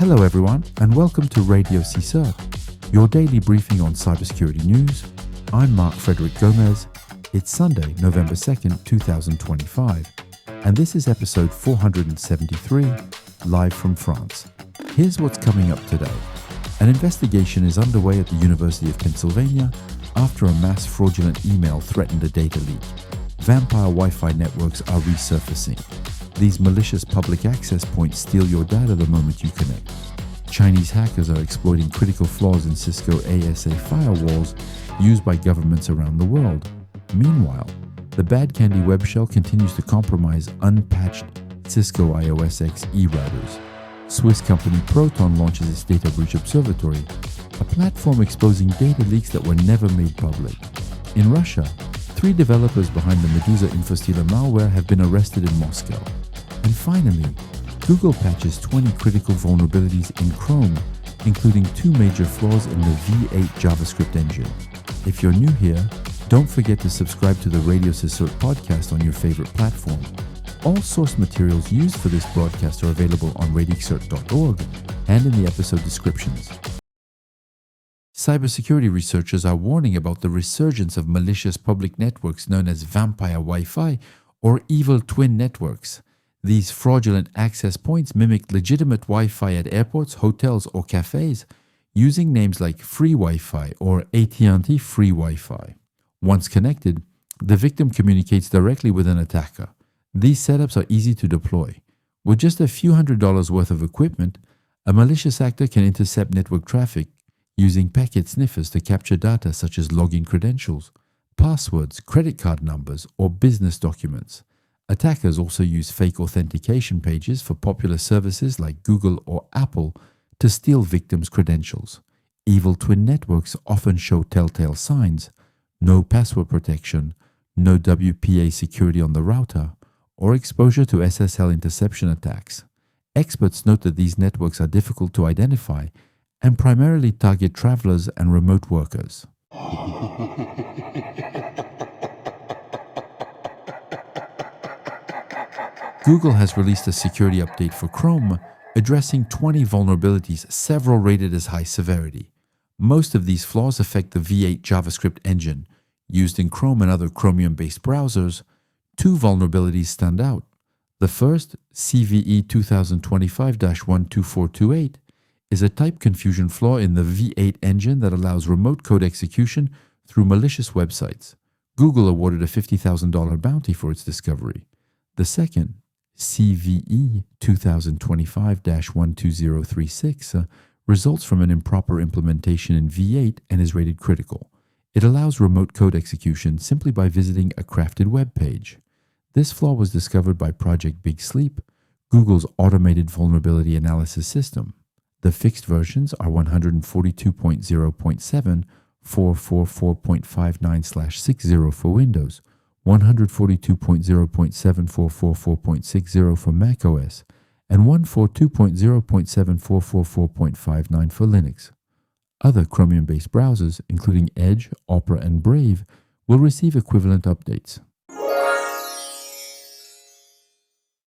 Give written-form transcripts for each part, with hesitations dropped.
Hello everyone, and welcome to RadioCSIRT, your daily briefing on cybersecurity news. I'm Mark Frederick Gomez. It's Sunday, November 2nd, 2025, and this is episode 473, live from France. Here's what's coming up today. An investigation is underway at the University of Pennsylvania after a mass fraudulent email threatened a data leak. Vampire Wi-Fi networks are resurfacing. These malicious public access points steal your data the moment you connect. Chinese hackers are exploiting critical flaws in Cisco ASA firewalls used by governments around the world. Meanwhile, the BadCandy webshell continues to compromise unpatched Cisco iOS XE routers. Swiss company Proton launches its data breach observatory, a platform exposing data leaks that were never made public. In Russia, 3 developers behind the Medusa infostealer malware have been arrested in Moscow. And finally, Google patches 20 critical vulnerabilities in Chrome, including 2 major flaws in the V8 JavaScript engine. If you're new here, don't forget to subscribe to the RadioCSIRT podcast on your favorite platform. All source materials used for this broadcast are available on RadioCSIRT.org and in the episode descriptions. Cybersecurity researchers are warning about the resurgence of malicious public networks known as vampire Wi-Fi or evil twin networks. These fraudulent access points mimic legitimate Wi-Fi at airports, hotels, or cafés, using names like free Wi-Fi or AT&T free Wi-Fi. Once connected, the victim communicates directly with an attacker. These setups are easy to deploy. With just a few $100s worth of equipment, a malicious actor can intercept network traffic using packet sniffers to capture data such as login credentials, passwords, credit card numbers, or business documents. Attackers also use fake authentication pages for popular services like Google or Apple to steal victims' credentials. Evil twin networks often show telltale signs: no password protection, no WPA security on the router, or exposure to SSL interception attacks. Experts note that these networks are difficult to identify and primarily target travelers and remote workers. Google has released a security update for Chrome, addressing 20 vulnerabilities, several rated as high severity. Most of these flaws affect the V8 JavaScript engine. Used in Chrome and other Chromium-based browsers, 2 vulnerabilities stand out. The first, CVE 2025-12428, is a type confusion flaw in the V8 engine that allows remote code execution through malicious websites. Google awarded a $50,000 bounty for its discovery. The second, CVE 2025-12036, results from an improper implementation in V8 and is rated critical. It allows remote code execution simply by visiting a crafted web page. This flaw was discovered by Project Big Sleep, Google's automated vulnerability analysis system. The fixed versions are 142.0.7, 444.59/60 for Windows, 142.0.7, 444.60 for macOS, and 142.0.7, 444.59 for Linux. Other Chromium-based browsers, including Edge, Opera, and Brave, will receive equivalent updates.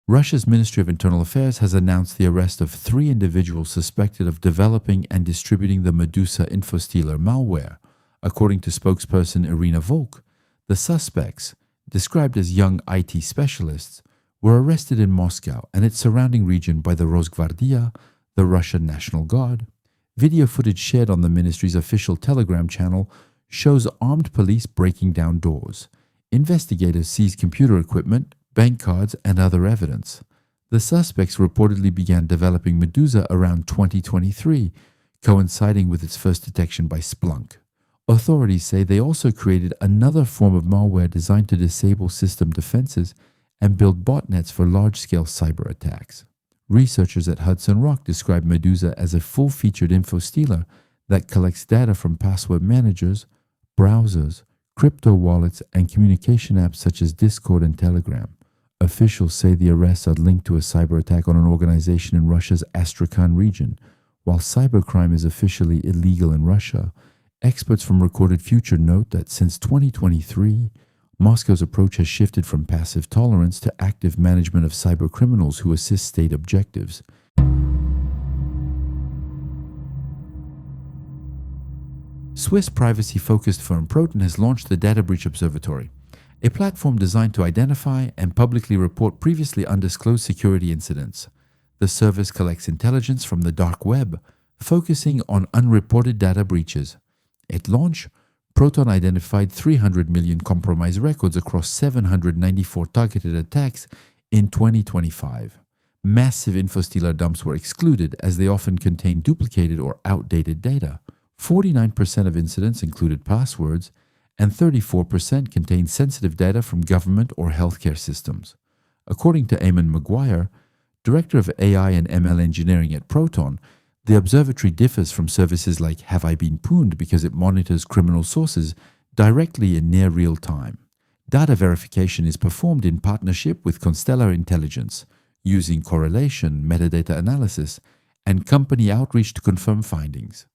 Russia's Ministry of Internal Affairs has announced the arrest of 3 individuals suspected of developing and distributing the Medusa infostealer malware. According to spokesperson Irina Volk, the suspects, described as young IT specialists, were arrested in Moscow and its surrounding region by the Rosgvardia, the Russian National Guard. Video footage shared on the ministry's official Telegram channel shows armed police breaking down doors. Investigators seized computer equipment, bank cards, and other evidence. The suspects reportedly began developing Medusa around 2023, coinciding with its first detection by Splunk. Authorities say they also created another form of malware designed to disable system defenses and build botnets for large-scale cyber attacks. Researchers at Hudson Rock describe Medusa as a full-featured infostealer that collects data from password managers, browsers, crypto wallets, and communication apps such as Discord and Telegram. Officials say the arrests are linked to a cyber attack on an organization in Russia's Astrakhan region. While cybercrime is officially illegal in Russia, experts from Recorded Future note that since 2023, Moscow's approach has shifted from passive tolerance to active management of cybercriminals who assist state objectives. Swiss privacy-focused firm Proton has launched the Data Breach Observatory, a platform designed to identify and publicly report previously undisclosed security incidents. The service collects intelligence from the dark web, focusing on unreported data breaches. At launch, Proton identified 300 million compromised records across 794 targeted attacks in 2025. Massive InfoStealer dumps were excluded as they often contain duplicated or outdated data. 49% of incidents included passwords, and 34% contained sensitive data from government or healthcare systems. According to Eamon Maguire, Director of AI and ML Engineering at Proton, the observatory differs from services like Have I Been Pwned because it monitors criminal sources directly in near real time. Data verification is performed in partnership with Constellar Intelligence, using correlation, metadata analysis, and company outreach to confirm findings.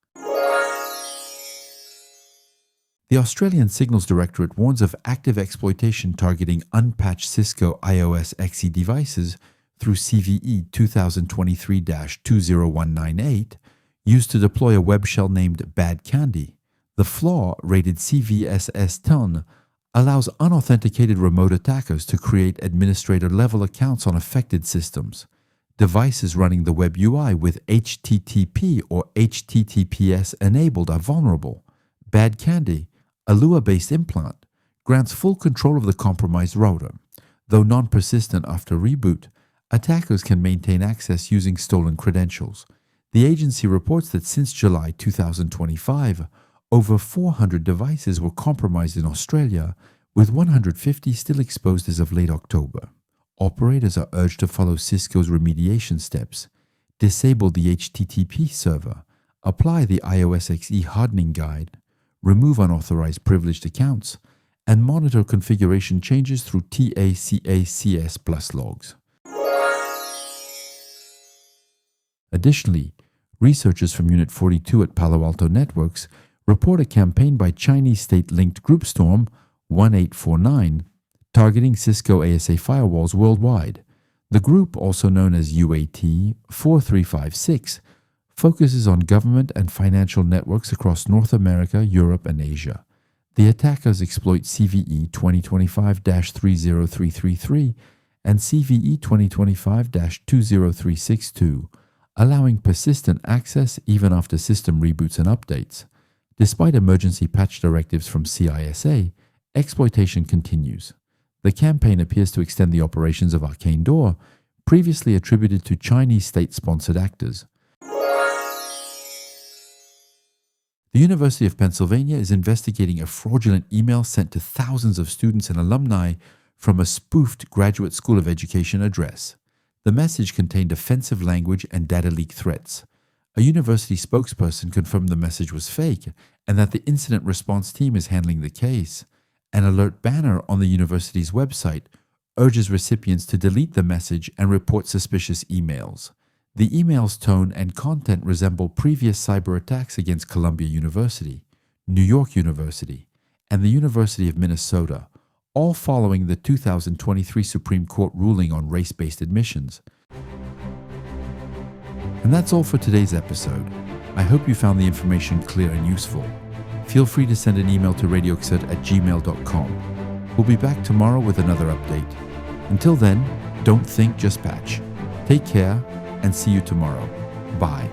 The Australian Signals Directorate warns of active exploitation targeting unpatched Cisco IOS XE devices through CVE 2023-20198, used to deploy a webshell named BadCandy. The flaw, rated CVSS-10, allows unauthenticated remote attackers to create administrator-level accounts on affected systems. Devices running the web UI with HTTP or HTTPS enabled are vulnerable. BadCandy, a Lua-based implant, grants full control of the compromised router. Though non-persistent after reboot, attackers can maintain access using stolen credentials. The agency reports that since July 2025, over 400 devices were compromised in Australia, with 150 still exposed as of late October. Operators are urged to follow Cisco's remediation steps, disable the HTTP server, apply the iOS XE hardening guide, remove unauthorized privileged accounts, and monitor configuration changes through TACACS plus logs. Additionally, researchers from Unit 42 at Palo Alto Networks report a campaign by Chinese state-linked group Storm 1849 targeting Cisco ASA firewalls worldwide. The group, also known as UAT 4356, focuses on government and financial networks across North America, Europe, and Asia. The attackers exploit CVE 2025-30333 and CVE 2025-20362, allowing persistent access even after system reboots and updates. Despite emergency patch directives from CISA, exploitation continues. The campaign appears to extend the operations of Arcane Door, previously attributed to Chinese state-sponsored actors. The University of Pennsylvania is investigating a fraudulent email sent to thousands of students and alumni from a spoofed Graduate School of Education address. The message contained offensive language and data leak threats. A university spokesperson confirmed the message was fake and that the incident response team is handling the case. An alert banner on the university's website urges recipients to delete the message and report suspicious emails. The email's tone and content resemble previous cyber attacks against Columbia University, New York University, and the University of Minnesota, all following the 2023 Supreme Court ruling on race-based admissions. And that's all for today's episode. I hope you found the information clear and useful. Feel free to send an email to RadioCSIRT@gmail.com. We'll be back tomorrow with another update. Until then, don't think, just patch. Take care, and see you tomorrow. Bye.